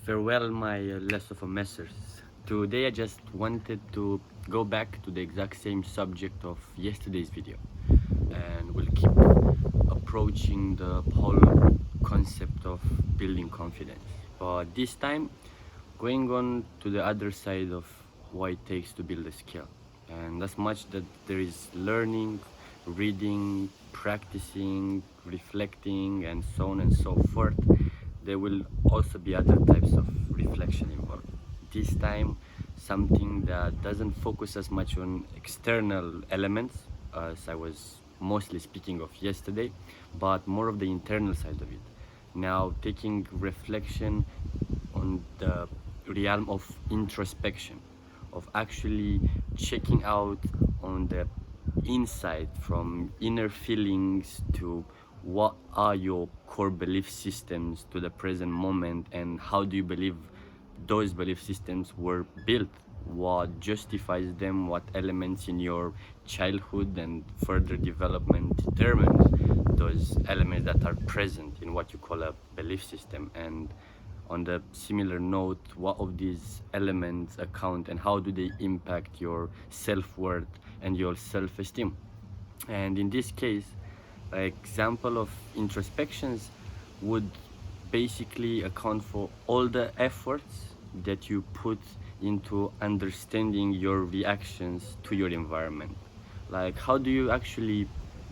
Farewell, my less of a messers. Today I just wanted to go back to the exact same subject of yesterday's video, and we'll keep approaching the whole concept of building confidence. But this time, going on to the other side of what it takes to build a skill. And as much that there is learning, reading, practicing, reflecting, and so on and so forth, there will also be other types of reflection involved. This time, something that doesn't focus as much on external elements as I was mostly speaking of yesterday, but more of the internal side of it. Now, taking reflection on the realm of introspection, of actually checking out on the inside, from inner feelings to what are your core belief systems to the present moment, and how do you believe those belief systems were built, what justifies them, what elements in your childhood and further development determined those elements that are present in what you call a belief system. And on the similar note, what of these elements account and how do they impact your self-worth and your self-esteem. And in this case, an example of introspections would basically account for all the efforts that you put into understanding your reactions to your environment. Like, how do you actually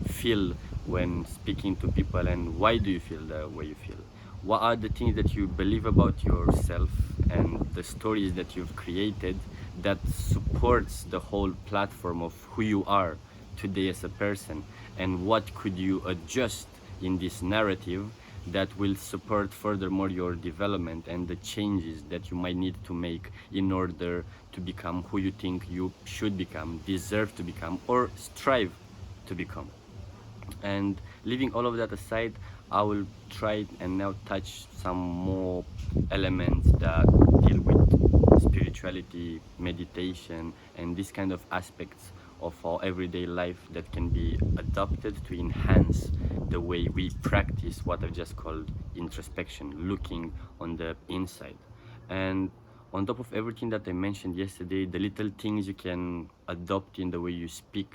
feel when speaking to people, and why do you feel the way you feel? What are the things that you believe about yourself and the stories that you've created that supports the whole platform of who you are today as a person, and what could you adjust in this narrative that will support furthermore your development and the changes that you might need to make in order to become who you think you should become, deserve to become, or strive to become. And leaving all of that aside, I will try and now touch some more elements that deal with spirituality, meditation, and these kind of aspects of our everyday life that can be adopted to enhance the way we practice what I've just called introspection, looking on the inside. And on top of everything that I mentioned yesterday, the little things you can adopt in the way you speak,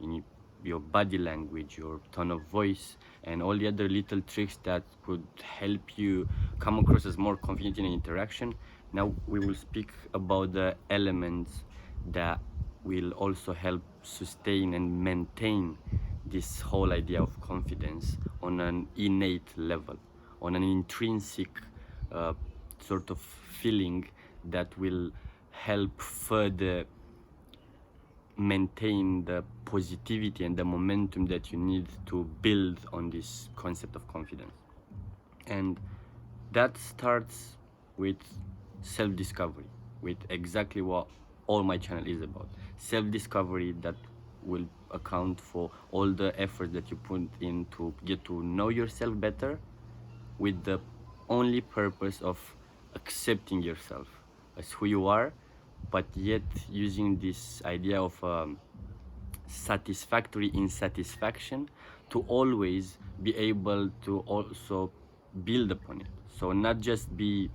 in your body language, your tone of voice, and all the other little tricks that could help you come across as more confident in an interaction. Now we will speak about the elements that will also help sustain and maintain this whole idea of confidence on an innate level, on an intrinsic sort of feeling that will help further maintain the positivity and the momentum that you need to build on this concept of confidence. And that starts with self-discovery, with exactly what all my channel is about. Self-discovery that will account for all the effort that you put in to get to know yourself better, with the only purpose of accepting yourself as who you are, but yet using this idea of satisfactory insatisfaction to always be able to also build upon it. So not just be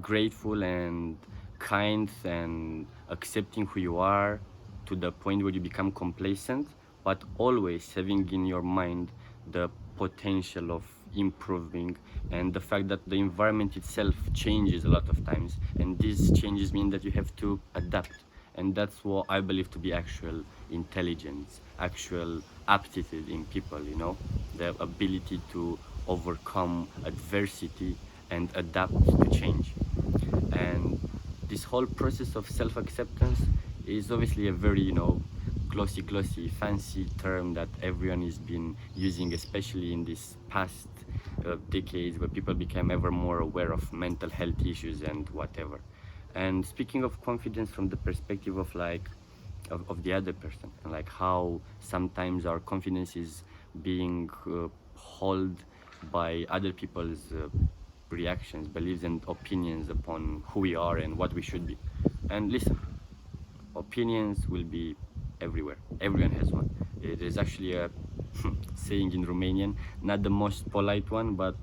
grateful and kind and accepting who you are to the point where you become complacent, but always having in your mind the potential of improving, and the fact that the environment itself changes a lot of times, and these changes mean that you have to adapt. And that's what I believe to be actual intelligence, actual aptitude in people, you know, the ability to overcome adversity and adapt to change. And this whole process of self-acceptance is obviously a very, you know, glossy, fancy term that everyone has been using, especially in this past decades, where people became ever more aware of mental health issues and whatever. And speaking of confidence from the perspective of like of the other person, and like how sometimes our confidence is being held by other people's reactions, beliefs, and opinions upon who we are and what we should be. And listen, opinions will be everywhere. Everyone has one. There's actually a saying in Romanian, not the most polite one, but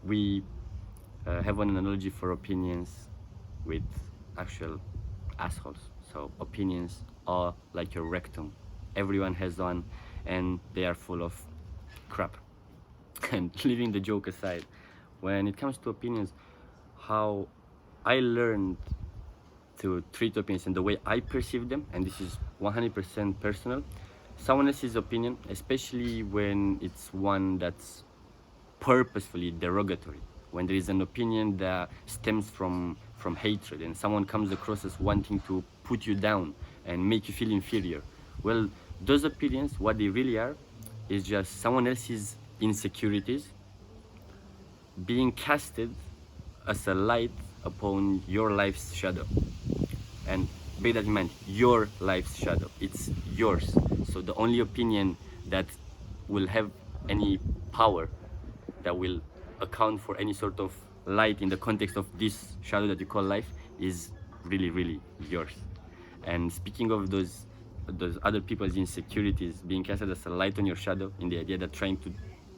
we have an analogy for opinions with actual assholes. So opinions are like your rectum. Everyone has one, and they are full of crap. And leaving the joke aside, when it comes to opinions, how I learned to treat opinions and the way I perceive them, and this is 100% personal, someone else's opinion, especially when it's one that's purposefully derogatory, when there is an opinion that stems from hatred and someone comes across as wanting to put you down and make you feel inferior, well, those opinions, what they really are is just someone else's insecurities being casted as a light upon your life's shadow. And bear that in mind, your life's shadow, it's yours. So the only opinion that will have any power, that will account for any sort of light in the context of this shadow that you call life, is really, really yours. And speaking of those other people's insecurities being casted as a light on your shadow, in the idea that trying to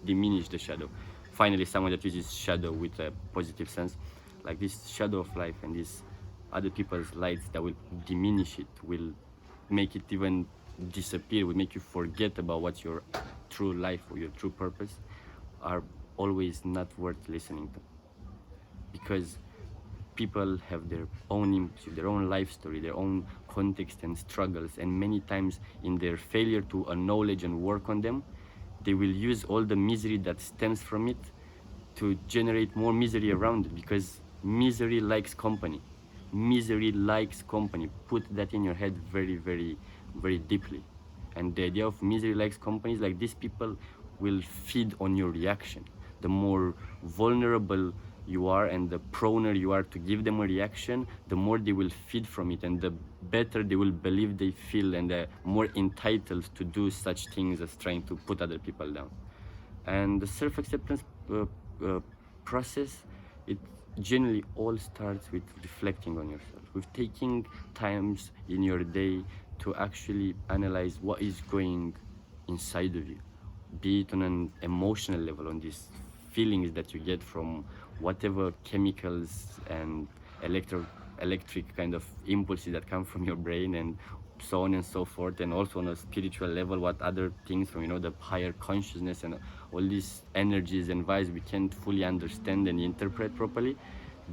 diminish the shadow, finally someone that uses shadow with a positive sense, like this shadow of life and these other people's lights that will diminish it, will make it even disappear, will make you forget about what's your true life or your true purpose, are always not worth listening to. Because people have their own impulse, their own life story, their own context and struggles, and many times in their failure to acknowledge and work on them, they will use all the misery that stems from it to generate more misery around it, because misery likes company. Misery likes company. Put that in your head very, very, very deeply. And the idea of misery likes company is like these people will feed on your reaction. The more vulnerable you are and the proner you are to give them a reaction, the more they will feed from it, and the better they will believe they feel, and the more entitled to do such things as trying to put other people down. And the self-acceptance process, it generally all starts with reflecting on yourself, with taking times in your day to actually analyze what is going inside of you, be it on an emotional level, on these feelings that you get from whatever chemicals and electric kind of impulses that come from your brain, and so on and so forth, and also on a spiritual level, what other things from the higher consciousness and all these energies and vibes we can't fully understand and interpret properly,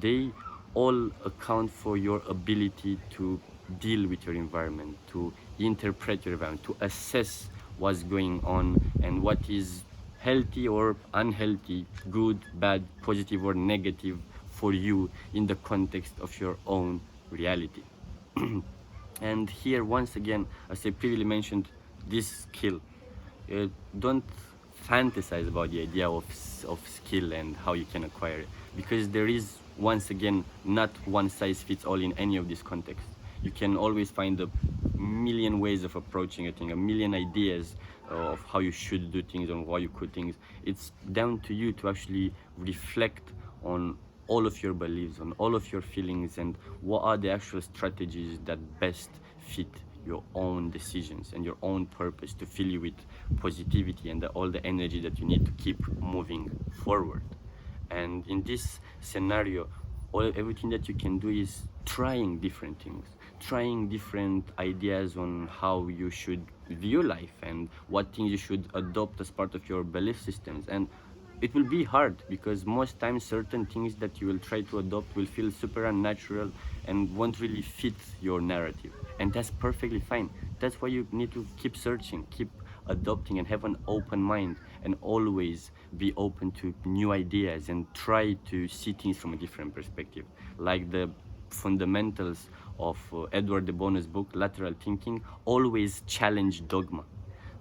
they all account for your ability to deal with your environment, to interpret your environment, to assess what's going on and what is healthy or unhealthy, good, bad, positive or negative for you in the context of your own reality. And here, once again, as I previously mentioned, this skill, don't fantasize about the idea of skill and how you can acquire it, because there is, once again, not one size fits all in any of these contexts. You can always find a million ways of approaching a thing, a million ideas of how you should do things and why you could things. It's down to you to actually reflect on all of your beliefs, on all of your feelings, and what are the actual strategies that best fit your own decisions and your own purpose to fill you with positivity and all the energy that you need to keep moving forward. And in this scenario, everything that you can do is trying different things, trying different ideas on how you should view life and what things you should adopt as part of your belief systems. And it will be hard, because most times certain things that you will try to adopt will feel super unnatural and won't really fit your narrative, and that's perfectly fine. That's why you need to keep searching, keep adopting, and have an open mind, and always be open to new ideas and try to see things from a different perspective. Like the fundamentals of Edward de Bono's book Lateral Thinking, always challenge dogma.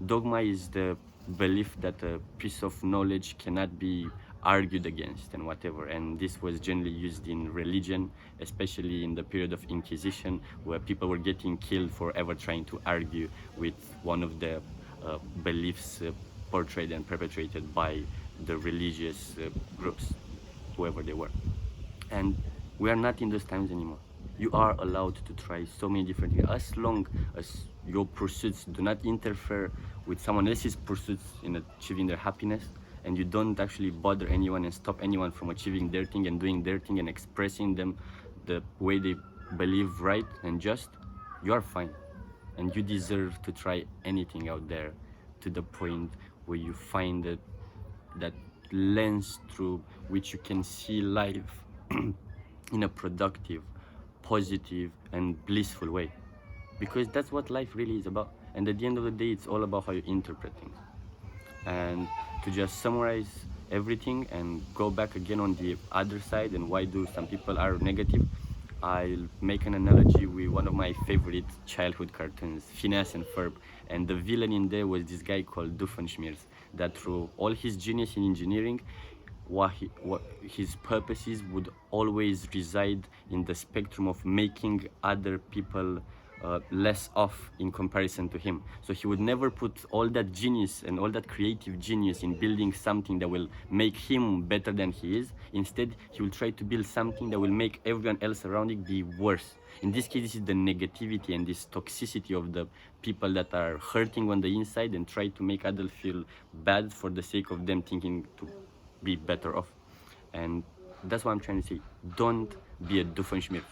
Dogma is the belief that a piece of knowledge cannot be argued against and whatever, and this was generally used in religion, especially in the period of Inquisition, where people were getting killed for ever trying to argue with one of the beliefs portrayed and perpetuated by the religious groups, whoever they were. And we are not in those times anymore. You are allowed to try so many different things, as long as your pursuits do not interfere with someone else's pursuits in achieving their happiness, and you don't actually bother anyone and stop anyone from achieving their thing and doing their thing and expressing them the way they believe right and just, you are fine. And you deserve to try anything out there, to the point where you find that lens through which you can see life in a productive, positive, and blissful way. Because that's what life really is about. And at the end of the day, it's all about how you interpret things. And to just summarize everything and go back again on the other side and why do some people are negative, I'll make an analogy with one of my favorite childhood cartoons, Phineas and Ferb. And the villain in there was this guy called Doofenshmirtz, that through all his genius in engineering, what his purposes would always reside in the spectrum of making other people less off in comparison to him. So he would never put all that genius and all that creative genius in building something that will make him better than he is. Instead, he will try to build something that will make everyone else around it be worse. In this case, this is the negativity and this toxicity of the people that are hurting on the inside and try to make others feel bad for the sake of them thinking to be better off. And that's what I'm trying to say. Don't be a Doofenshmirtz.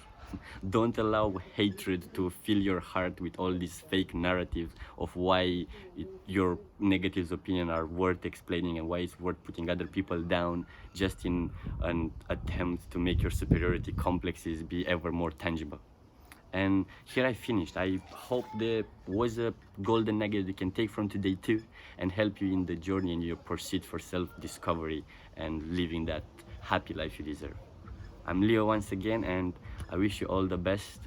Don't allow hatred to fill your heart with all these fake narratives of why your negative opinion are worth explaining and why it's worth putting other people down, just in an attempt to make your superiority complexes be ever more tangible. And here I finished. I hope there was a golden nugget you can take from today too, and help you in the journey and your pursuit for self-discovery and living that happy life you deserve. I'm Leo once again, and I wish you all the best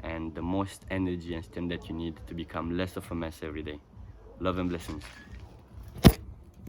and the most energy and strength that you need to become less of a mess every day. Love and blessings.